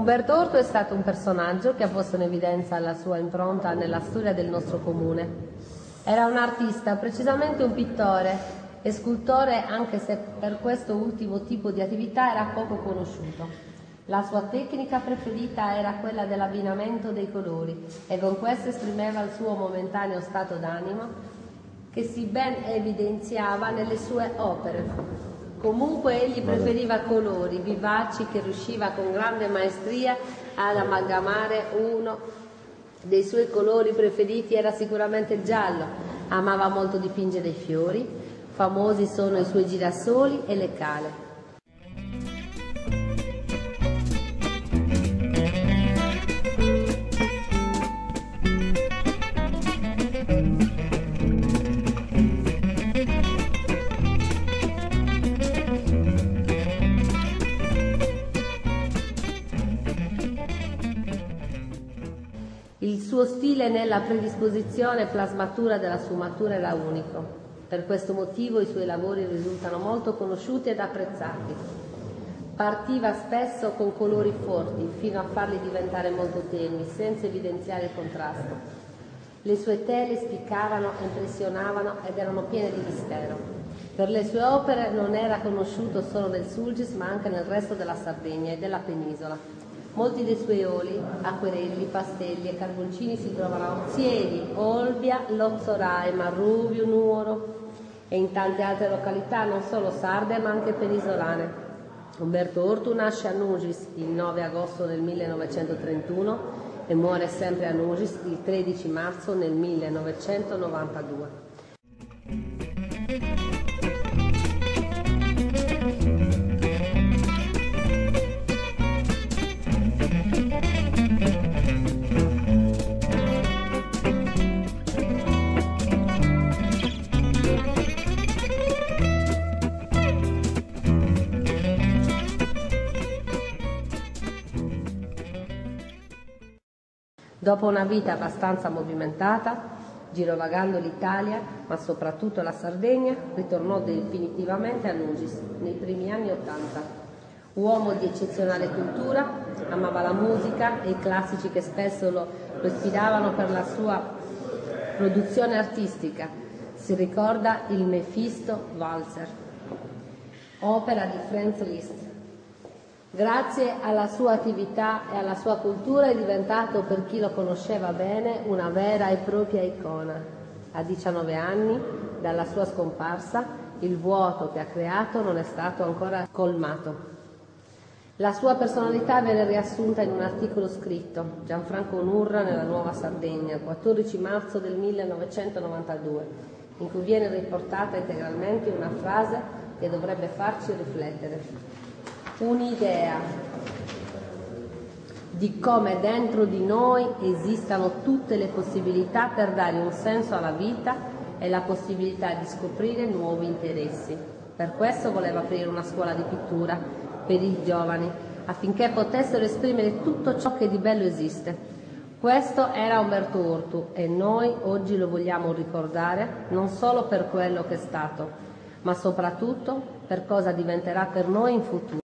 Umberto Orto è stato un personaggio che ha posto in evidenza la sua impronta nella storia del nostro comune. Era un artista, precisamente un pittore e scultore, anche se per questo ultimo tipo di attività era poco conosciuto. La sua tecnica preferita era quella dell'abbinamento dei colori e con questo esprimeva il suo momentaneo stato d'animo che si ben evidenziava nelle sue opere. Comunque egli preferiva colori vivaci che riusciva con grande maestria ad amalgamare. Uno dei suoi colori preferiti era sicuramente il giallo. Amava molto dipingere i fiori, famosi sono i suoi girasoli e le cale. Il suo stile nella predisposizione e plasmatura della sfumatura era unico. Per questo motivo i suoi lavori risultano molto conosciuti ed apprezzati. Partiva spesso con colori forti, fino a farli diventare molto tenui, senza evidenziare il contrasto. Le sue tele spiccavano, impressionavano ed erano piene di mistero. Per le sue opere non era conosciuto solo nel Sulcis, ma anche nel resto della Sardegna e della penisola. Molti dei suoi oli, acquerelli, pastelli e carboncini si trovano a Ozieri, Olbia, Lozzorai, Marruvio, Nuoro e in tante altre località, non solo sarde ma anche penisolane. Umberto Orto nasce a Nugis il 9 agosto del 1931 e muore sempre a Nugis il 13 marzo del 1992. Dopo una vita abbastanza movimentata, girovagando l'Italia, ma soprattutto la Sardegna, ritornò definitivamente a Nugis nei primi anni '80. Uomo di eccezionale cultura, amava la musica e i classici che spesso lo ispiravano per la sua produzione artistica. Si ricorda il Mefisto Walzer, opera di Franz Liszt. Grazie alla sua attività e alla sua cultura è diventato, per chi lo conosceva bene, una vera e propria icona. A 19 anni, dalla sua scomparsa, il vuoto che ha creato non è stato ancora colmato. La sua personalità viene riassunta in un articolo scritto, Gianfranco Nurra nella Nuova Sardegna, il 14 marzo del 1992, in cui viene riportata integralmente una frase che dovrebbe farci riflettere. Un'idea di come dentro di noi esistano tutte le possibilità per dare un senso alla vita e la possibilità di scoprire nuovi interessi. Per questo voleva aprire una scuola di pittura per i giovani, affinché potessero esprimere tutto ciò che di bello esiste. Questo era Umberto Orto e noi oggi lo vogliamo ricordare non solo per quello che è stato, ma soprattutto per cosa diventerà per noi in futuro.